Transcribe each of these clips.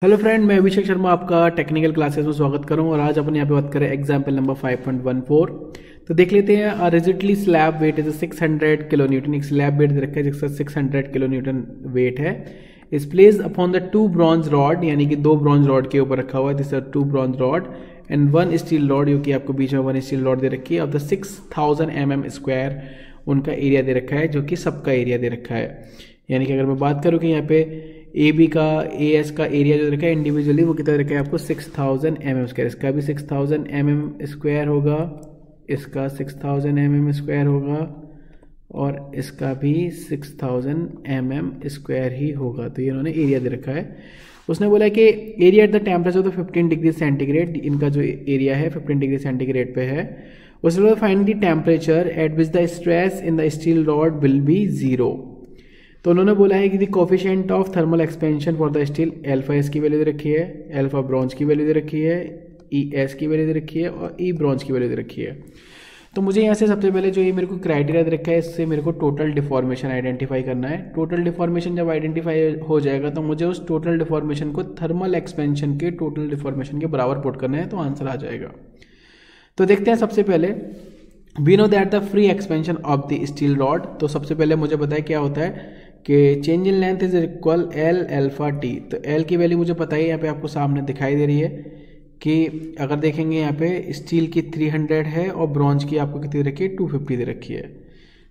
Hello friend, मैं अभिषेक शर्मा आपका technical classes में स्वागत करूं और आज अपन यहाँ पे बात करें एग्जाम्पल नंबर 5.14। तो देख लेते हैं। Rigidly slab weight is 600 kilo newton. एक स्लैब वेट दे रखा है जिसका 600 किलो न्यूटन वेट है। Is placed upon the two bronze rod, यानी कि दो ब्रॉन्ज रॉड के ऊपर रखा हुआ है। This are two bronze rod and one steel rod, जो कि आपको बीच में वन स्टील रॉड दे रखी है। ऑफ द 6000 mm स्क्वायर उनका एरिया दे रखा है, जो कि सबका एरिया दे रखा है। यानी कि अगर मैं बात करूँ कि यहाँ पे ए बी का ए एस का एरिया जो रखा है इंडिविजुअली, वो कितना रखा है आपको 6000 mm स्क्वायर। इसका भी 6000 mm स्क्वायर होगा, इसका 6000 mm स्क्वायर होगा और इसका भी 6000 mm स्क्वायर ही होगा। तो ये इन्होंने एरिया दे रखा है। उसने बोला कि एरिया एट द टेम्परेचर तो 15 डिग्री सेंटीग्रेड, इनका जो एरिया है 15 डिग्री सेंटीग्रेड पे है। उसने बोला find the temperature at which the stress in the steel rod will be zero. तो उन्होंने बोला है कि the coefficient of thermal expansion for the steel, alpha S की वैल्यू दे रखी है, अल्फा ब्रॉन्ज की वैल्यू दे रखी है, ई एस की वैल्यू दे रखी है और ई ब्रॉन्ज की वैल्यू दे रखी है। तो मुझे यहाँ से सबसे पहले जो ये मेरे को क्राइटेरिया दे रखा है, इससे मेरे को टोटल डिफॉर्मेशन आइडेंटिफाई करना है। टोटल डिफॉर्मेशन जब आइडेंटिफाई हो जाएगा तो मुझे उस टोटल डिफॉर्मेशन को थर्मल एक्सपेंशन के टोटल डिफॉर्मेशन के बराबर पुट करना है, तो आंसर आ जाएगा। तो देखते हैं सबसे पहले, we know that the free expansion of the steel rod. तो सबसे पहले मुझे पता है क्या होता है कि change in length is equal L alpha T. तो एल की वैल्यू मुझे पता है, यहाँ पे आपको सामने दिखाई दे रही है कि अगर देखेंगे यहाँ पे स्टील की 300 है और ब्रॉन्ज की आपको कितनी दे रखी है 250 दे रखी है।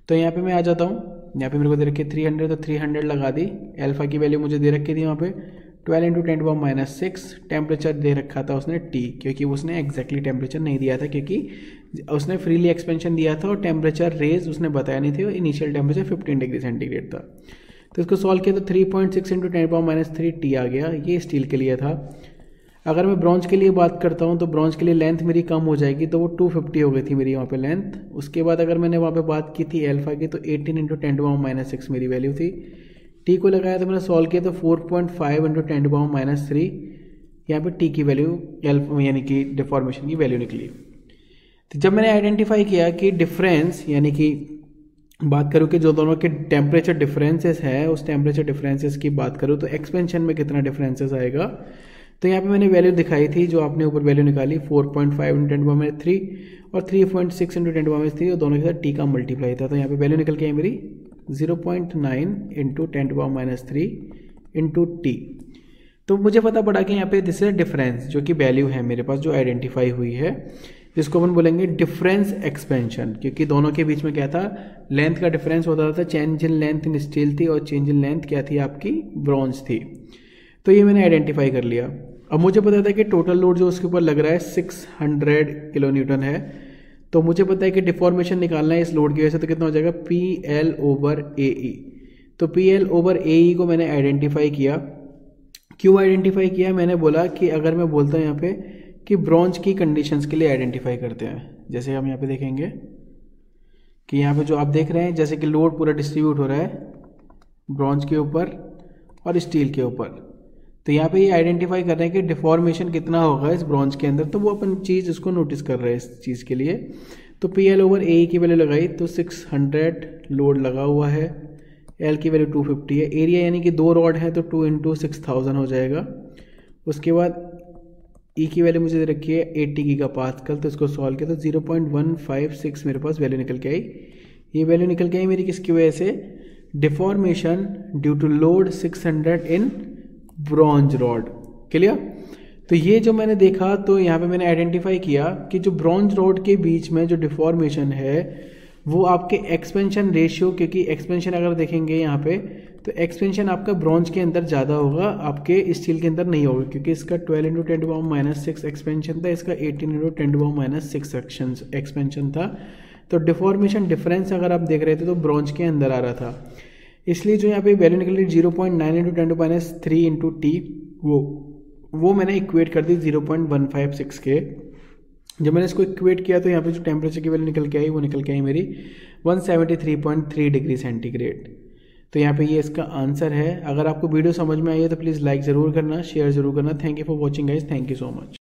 तो यहाँ पे मैं आ जाता हूँ, यहाँ पे मेरे को दे रखी है 300, तो 300 लगा दी। अल्फा की वैल्यू मुझे दे रखी थी वहाँ पे 12 × 10⁻⁶। टेम्परेचर दे रखा था उसने टी, क्योंकि उसने एग्जैक्टली टेम्परेचर नहीं दिया था, क्योंकि उसने फ्रीली एक्सपेंशन दिया था और टेम्परेचर रेज उसने बताया नहीं थे, और इनिशियल टेम्परेचर 15 डिग्री सेंटीग्रेड था। तो इसको सॉल्व किया तो 3.6 × 10⁻³ टी आ गया। ये स्टील के लिए था। अगर मैं ब्रॉन्ज के लिए बात करता हूँ तो ब्रॉन्ज के लिए लेंथ मेरी कम हो जाएगी, तो वो 250 हो गई थी मेरी वहाँ पे लेंथ। उसके बाद अगर मैंने वहाँ पे बात की थी अल्फा की, तो 18 × 10⁻⁶ मेरी वैल्यू थी। टी को लगाया तो मैंने सॉल्व किया तो 4.5 × 10⁻³ यहाँ पे टी की वैल्यू यानी कि डिफॉर्मेशन की वैल्यू निकली। तो जब मैंने आइडेंटिफाई किया कि डिफरेंस, यानी कि बात करूँ कि जो दोनों के टेम्परेचर डिफरेंसेस है, उस टेम्परेचर डिफरेंसेस की बात करूँ तो एक्सपेंशन में कितना डिफरेंसेस आएगा। तो यहाँ पे मैंने वैल्यू दिखाई थी, जो आपने ऊपर वैल्यू निकाली 4.5 × 10⁻³ और 3.6 × 10⁻³ और दोनों के साथ टी का मल्टीप्लाई था। तो यहाँ पे वैल्यू निकल के आई मेरी 0.9 × 10⁻³ इंटू टी। तो मुझे पता पड़ा कि यहाँ पे दिस इज डिफरेंस, जो कि वैल्यू है मेरे पास जो आइडेंटिफाई हुई है, जिसको अपन बोलेंगे डिफरेंस एक्सपेंशन। क्योंकि दोनों के बीच में क्या था, लेंथ का डिफरेंस होता था। Change in length in steel थी और चेंज इन लेंथ क्या थी आपकी, ब्रॉन्ज थी। तो ये मैंने आइडेंटिफाई कर लिया। अब मुझे पता था कि टोटल लोड जो उसके ऊपर लग रहा है 600 किलो न्यूटन है। तो मुझे पता है कि डिफॉर्मेशन निकालना है इस लोड की वजह से, तो कितना हो जाएगा PL/AE। तो PL/AE को मैंने आइडेंटिफाई किया। क्यों आइडेंटिफाई किया, मैंने बोला कि अगर मैं बोलता हूँ यहाँ पे कि ब्रॉन्ज की कंडीशंस के लिए आइडेंटिफाई करते हैं। जैसे हम यहाँ पे देखेंगे कि यहाँ पे जो आप देख रहे हैं, जैसे कि लोड पूरा डिस्ट्रीब्यूट हो रहा है ब्रॉन्ज के ऊपर और स्टील के ऊपर। तो यहाँ पे ये आइडेंटिफाई कर रहे हैं कि डिफॉर्मेशन कितना होगा इस ब्रॉन्ज के अंदर, तो वो अपन चीज़ इसको नोटिस कर रहे हैं इस चीज़ के लिए। तो PL/AE की वैल्यू लगाई तो 600 लोड लगा हुआ है, L की वैल्यू 250 है, एरिया यानी कि दो रॉड है तो 2 × 6000 हो जाएगा। उसके बाद E की वैल्यू मुझे दे रखी है 80 GPa, तो इसको सॉल्व किया तो 0.156 मेरे पास वैल्यू निकल के आई। ये वैल्यू निकल के आई मेरी किसकी वजह से, deformation due to load 600 in bronze rod. Clear. तो ये जो मैंने देखा, तो यहाँ पे मैंने आइडेंटिफाई किया कि जो ब्रॉन्ज रॉड के बीच में जो डिफॉर्मेशन है वो आपके एक्सपेंशन रेशियो, क्योंकि एक्सपेंशन अगर देखेंगे यहाँ पे तो एक्सपेंशन आपका ब्रॉन्ज के अंदर ज़्यादा होगा, आपके स्टील के अंदर नहीं होगा, क्योंकि इसका 12 × 10⁻⁶ एक्सपेंशन था, इसका 18 × 10⁻⁶ एक्सपेंशन था। तो डिफॉर्मेशन डिफरेंस अगर आप देख रहे थे तो ब्रॉन्ज के अंदर आ रहा था, इसलिए जो यहाँ पे वैल्यू निकल रही 0.9 × 10⁻³ इंटू टी, वो मैंने इक्वेट कर दी 0.156 के। जब मैंने इसको इक्वेट किया तो यहाँ पे जो टेम्परेचर की वैल्यू निकल के आई वो निकल के आई मेरी 173.3 डिग्री सेंटीग्रेड। तो यहाँ पे ये इसका आंसर है। अगर आपको वीडियो समझ में आई है तो प्लीज़ लाइक ज़रूर करना, शेयर ज़रूर करना। Thank you for watching guys, thank you so much.